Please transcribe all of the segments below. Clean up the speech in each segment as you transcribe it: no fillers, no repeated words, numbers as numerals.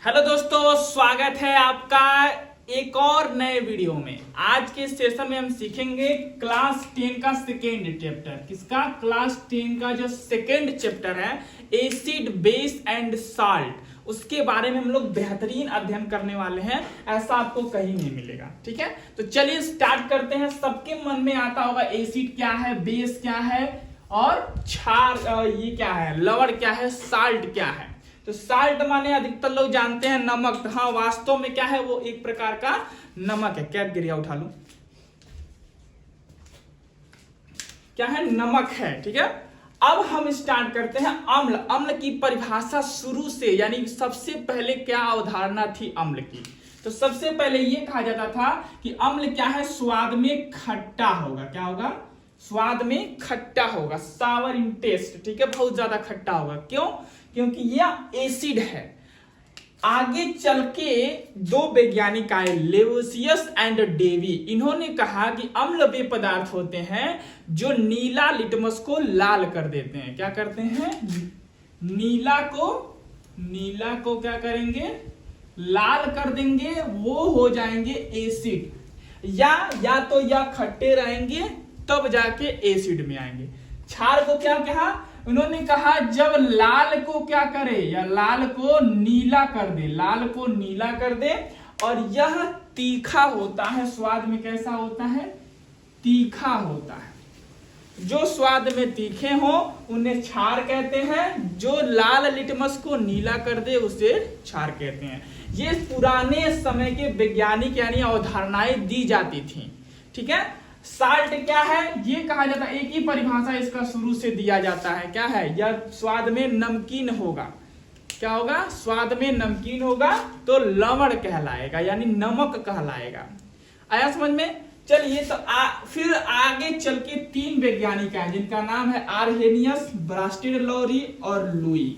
Hello दोस्तों, स्वागत है आपका एक और नए वीडियो में। आज के सेशन में हम सीखेंगे क्लास 10 का सेकेंड चैप्टर। किसका? क्लास 10 का जो सेकेंड चैप्टर है एसिड, बेस एंड साल्ट, उसके बारे में हम लोग बेहतरीन अध्ययन करने वाले हैं। ऐसा आपको कहीं नहीं मिलेगा। ठीक है, तो चलिए स्टार्ट करते हैं। सबके मन में आता होगा एसिड क्या है, बेस क्या है और क्षार ये क्या है, लवण क्या है, साल्ट क्या है। तो साल्ट माने अधिकतर लोग जानते हैं नमक। हाँ, वास्तव में क्या है, वो एक प्रकार का नमक है। कैप गिरिया उठा लूं, क्या है? नमक है। ठीक है, अब हम स्टार्ट करते हैं अम्ल। अम्ल की परिभाषा शुरू से, यानी सबसे पहले क्या अवधारणा थी अम्ल की? तो सबसे पहले ये कहा जाता था कि अम्ल क्या है, स्वाद में खट्टा होगा। क्या होगा? स्वाद में खट्टा होगा, सावर इन टेस्ट। ठीक है, बहुत ज्यादा खट्टा होगा। क्यों? क्योंकि यह एसिड है। आगे चल के दो वैज्ञानिक आए, लेवोसियस एंड डेवी। इन्होंने कहा कि अम्ल वे पदार्थ होते हैं जो नीला लिटमस को लाल कर देते हैं। क्या करते हैं? नीला को क्या करेंगे? लाल कर देंगे, वो हो जाएंगे एसिड। या तो या खट्टे रहेंगे तब जाके एसिड में आएंगे। क्षार को क्या कहा? उन्होंने कहा जब लाल को क्या करे, या लाल को नीला कर दे, लाल को नीला कर दे और यह तीखा होता है। स्वाद में कैसा होता है? तीखा होता है। जो स्वाद में तीखे हो उन्हें क्षार कहते हैं। जो लाल लिटमस को नीला कर दे उसे क्षार कहते हैं। ये पुराने समय के वैज्ञानिक यानी अवधारणाएं दी जाती थी। ठीक है, साल्ट क्या है ये कहा जाता है, एक ही परिभाषा इसका शुरू से दिया जाता है। क्या है? यह स्वाद में नमकीन होगा। क्या होगा? स्वाद में नमकीन होगा तो लवण कहलाएगा, यानी नमक कहलाएगा। आया समझ में? चलिए, तो फिर आगे चल के तीन वैज्ञानिक हैं जिनका नाम है आरहेनियस, ब्रास्टिड लॉरी और लुई।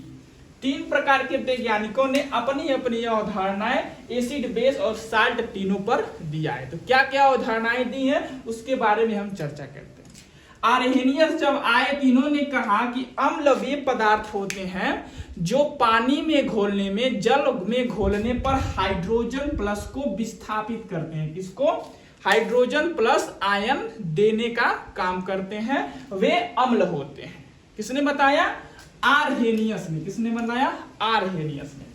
तीन प्रकार के वैज्ञानिकों ने अपनी अपनी अवधारणाएं एसिड, बेस और साल्ट तीनों पर दिया है। तो क्या क्या अवधारणाएं दी हैं उसके बारे में हम चर्चा करते हैं। आरहेनियस जब आए, इन्होंने कहा कि अम्ल वे पदार्थ होते हैं जो पानी में घोलने में, जल में घोलने पर हाइड्रोजन प्लस को विस्थापित करते हैं। किसको? हाइड्रोजन प्लस आयन देने का काम करते हैं, वे अम्ल होते हैं। किसने बताया? आरहेनियस ने। किसने बताया? आरहेनियस ने।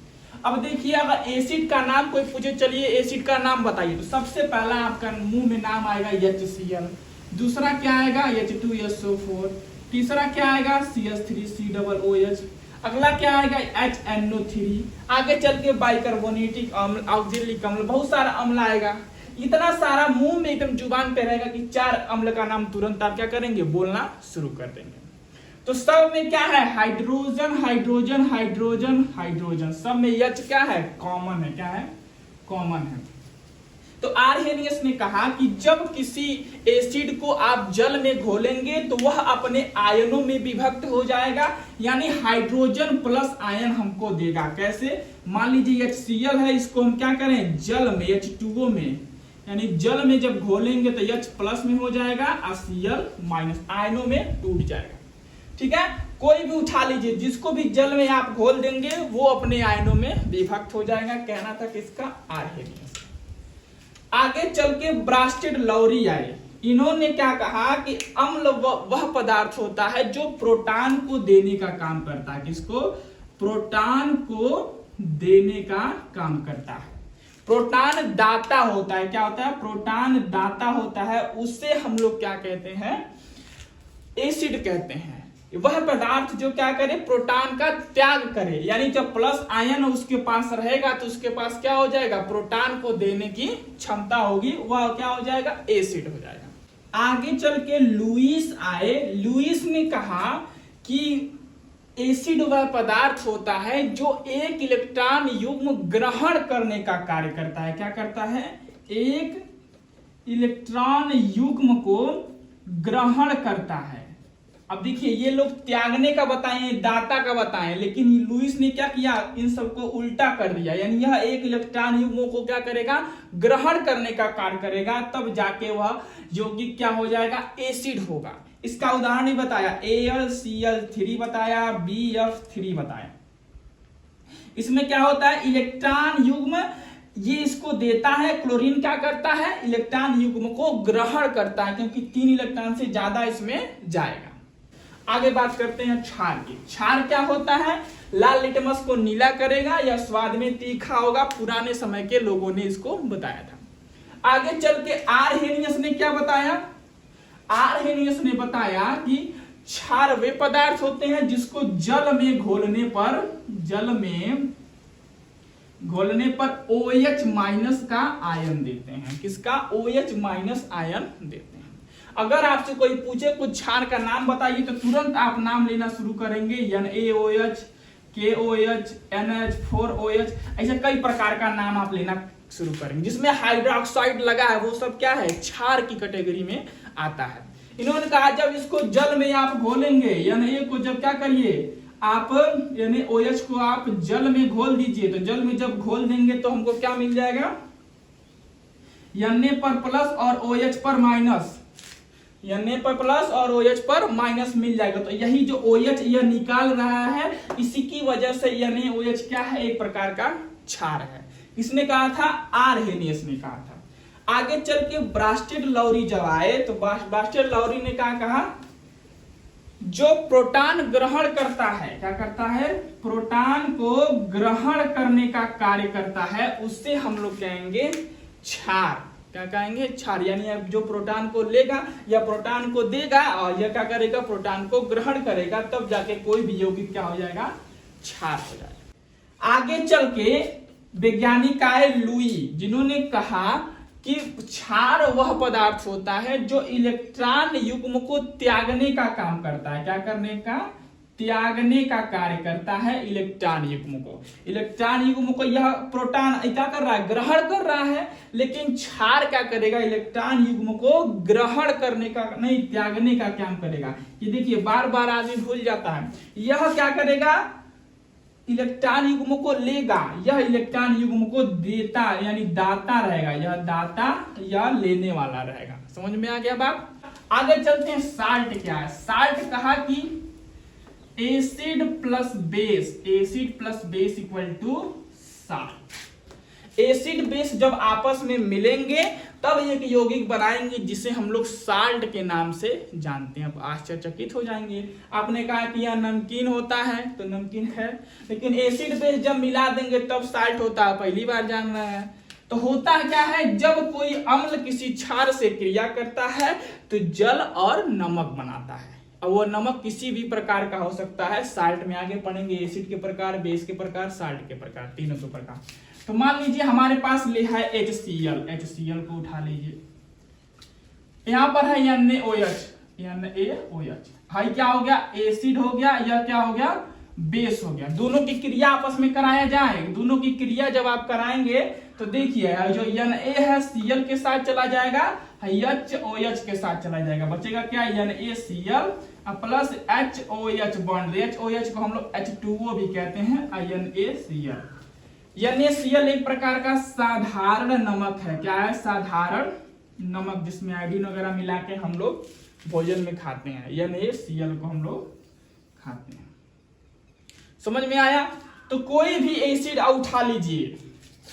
अब देखिए, अगर एसिड का नाम कोई पूछे, चलिए एसिड का नाम बताइए, तो सबसे पहला आपका मुंह में नाम आएगा HCl। दूसरा क्या आएगा? H2SO4। तीसरा क्या आएगा? CH3COOH। अगला क्या आएगा? HNO3। आगे चल के बाइकार्बोनेटिक अम्ल, ऑक्जेलिक अम्ल, बहुत सारा अम्ल आएगा। इतना सारा मुंह में एकदम जुबान पे रहेगा कि चार अम्ल का नाम तुरंत आप क्या करेंगे? बोलना शुरू कर देंगे। तो सब में क्या है? Hydrogen, hydrogen, hydrogen, hydrogen. सब में H क्या है? कॉमन है। क्या है? कॉमन है। तो आरहेनियस ने कहा कि जब किसी एसिड को आप जल में घोलेंगे तो वह अपने आयनों में विभक्त हो जाएगा, यानी हाइड्रोजन प्लस आयन हमको देगा। कैसे? मान लीजिए HCl है, इसको हम क्या करें? जल में, H2O में, यानी जल में जब घोलेंगे तो H प्लस में हो जाएगा और Cl माइनस, आयनों में टूट जाएगा। ठीक है, कोई भी उठा लीजिए, जिसको भी जल में आप घोल देंगे वो अपने आयनों में विभक्त हो जाएगा। कहना था किसका? आरहेनियस। आगे चल के ब्रास्टिड लॉरी आए। इन्होंने क्या कहा कि अम्ल वह पदार्थ होता है जो प्रोटॉन को देने का काम करता है। किसको? प्रोटॉन को देने का काम करता है। प्रोटॉन दाता होता है। क्या होता है? प्रोटॉन दाता होता है। उससे हम लोग क्या कहते हैं? एसिड कहते हैं। वह पदार्थ जो क्या करे? प्रोटॉन का त्याग करे, यानी जब प्लस आयन उसके पास रहेगा तो उसके पास क्या हो जाएगा? प्रोटॉन को देने की क्षमता होगी, वह क्या हो जाएगा? एसिड हो जाएगा। आगे चल के लुईस आए। लुईस ने कहा कि एसिड वह पदार्थ होता है जो एक इलेक्ट्रॉन युग्म ग्रहण करने का कार्य करता है। क्या करता है? एक इलेक्ट्रॉन युग्म को ग्रहण करता है। अब देखिए, ये लोग त्यागने का बताए, दाता का बताए, लेकिन लुईस ने क्या किया? इन सबको उल्टा कर दिया, यानी यह एक इलेक्ट्रॉन युग्मों को क्या करेगा? ग्रहण करने का कार्य करेगा, तब जाके वह यौगिक क्या हो जाएगा? एसिड होगा। इसका उदाहरण ही बताया, AlCl3 बताया, BF3 बताया। इसमें क्या होता है, इलेक्ट्रॉन युग्म ये इसको देता है, क्लोरीन क्या करता है, इलेक्ट्रॉन युग्म को ग्रहण करता है, क्योंकि 3 इलेक्ट्रॉन से ज्यादा इसमें जाएगा। आगे बात करते हैं क्षार की। क्षार क्या होता है, लाल लिटमस को नीला करेगा या स्वाद में तीखा होगा, पुराने समय के लोगों ने इसको बताया था। आगे चल के आरहेनियस ने क्या बताया, आरहेनियस ने बताया कि क्षार वे पदार्थ होते हैं जिसको जल में घोलने पर OH माइनस का आयन देते हैं। किसका, OH माइनस आयन देते हैं। अगर आपसे कोई पूछे कुछ क्षार का नाम बताइए तो तुरंत आप नाम लेना शुरू करेंगे, NaOH, KOH, NH4OH, ऐसे कई प्रकार का नाम आप लेना शुरू करेंगे। जिसमें हाइड्रोक्साइड लगा है वो सब क्या है, क्षार की कैटेगरी में आता है। इन्होंने कहा जब इसको जल में आप घोलेंगे, Na को जब क्या करिए आप, यानी OH को आप जल में घोल दीजिए, तो जल में जब घोल देंगे तो हमको क्या मिल जाएगा, Na पर प्लस और OH पर माइनस, Na पर प्लस और OH पर माइनस मिल जाएगा। तो यही जो OH यह निकाल रहा है, इसी की वजह से NaOH क्या है, एक प्रकार का क्षार है। इसने कहा था, आरहेनियस ने कहा था। आगे चल के ब्रास्टेड लौरी जब आए तो ब्रास्टेड लौरी ने क्या कहा, जो प्रोटॉन ग्रहण करता है, क्या करता है, प्रोटॉन को ग्रहण करने का कार्य करता है, उससे हम लोग कहेंगे क्षार। क्या कहेंगे, क्षार। यानी जो प्रोटॉन को लेगा या प्रोटॉन को देगा और यह क्या करेगा, प्रोटॉन को ग्रहण करेगा, तब जाके कोई भी यौगिक क्या हो जाएगा, क्षार हो जाएगा। आगे चल के वैज्ञानिक आए लुई, जिन्होंने कहा कि क्षार वह पदार्थ होता है जो इलेक्ट्रॉन युग्म को त्यागने का काम करता है। क्या करने का, त्यागने का कार्य करता है इलेक्ट्रॉन युग्म को। इलेक्ट्रॉन युग्म को यह प्रोटॉन क्या कर रहा है, ग्रहण कर रहा है, लेकिन क्षार क्या करेगा, इलेक्ट्रॉन युग्म को ग्रहण करने का नहीं, त्यागने का काम करेगा। ये देखिए बार बार आदमी भूल जाता है। यह क्या करेगा, इलेक्ट्रॉन युग्म को लेगा, यह इलेक्ट्रॉन युग्म को देता, यानी दाता रहेगा, यह दाता या लेने वाला रहेगा। समझ में आ गया बात। आगे चलते हैं, साल्ट क्या है। साल्ट कहा कि acid plus base equal to salt. Acid base जब आपस में मिलेंगे तब एक यौगिक बनाएंगे जिसे हम लोग साल्ट के नाम से जानते हैं। अब आश्चर्यचकित हो जाएंगे, आपने कहा कि यह नमकीन होता है तो नमकीन है, लेकिन एसिड बेस जब मिला देंगे तब साल्ट होता है, पहली बार जान रहे हैं। तो होता क्या है, जब कोई अम्ल किसी क्षार से क्रिया करता है तो जल और नमक बनाता है। और वो नमक किसी भी प्रकार का हो सकता है। साल्ट में आगे पढ़ेंगे, एसिड के प्रकार, बेस के प्रकार, साल्ट के प्रकार, तीनों के प्रकार। तो मान लीजिए हमारे पास ले है HCl को उठा लीजिए, यहां पर है NaOH, भाई क्या हो गया, एसिड हो गया, यह क्या हो गया, बेस हो गया। दोनों की क्रिया आपस में कराया जाए, दोनों की क्रिया जब आप कराएंगे तो देखिए जो Na है Cl के साथ चला जाएगा, HOH के साथ चला जाएगा, बचेगा क्या, NaCl plus HOH bond. HOH को हम लोग H2O भी कहते हैं, NaCl। NaCl एक प्रकार का साधारण नमक है। क्या है, साधारण नमक, जिसमें आयोडीन वगैरह मिला के हम लोग भोजन में खाते हैं। NaCl को हम लोग खाते हैं। समझ में आया। तो कोई भी एसिड उठा लीजिए,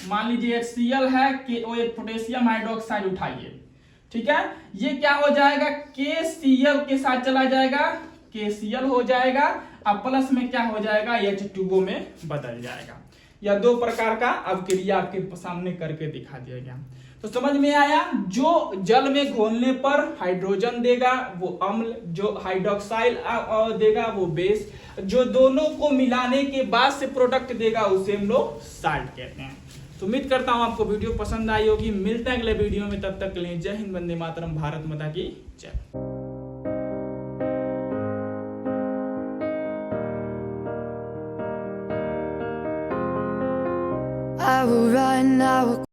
मान लीजिए HCl है, KOH पोटेशियम हाइड्रोक्साइड उठाइए, ठीक है, ये क्या हो जाएगा, KCl के साथ चला जाएगा, KCl हो जाएगा, अब प्लस में क्या हो जाएगा, H2O में बदल जाएगा। या दो प्रकार का अब क्रिया आपके सामने करके दिखा दिया गया। तो समझ में आया, जो जल में घोलने पर हाइड्रोजन देगा वो अम्ल, जो हाइड्रोक्साइल देगा वो बेस, जो दोनों को मिलाने के बाद से प्रोडक्ट देगा उसे हम लोग साल्ट कहते हैं। तो उम्मीद करता हूं आपको वीडियो पसंद आई होगी। मिलते हैं अगले वीडियो में, तब तक के लिए जय हिंद, वंदे मातरम, भारत माता की जय। I will run, I will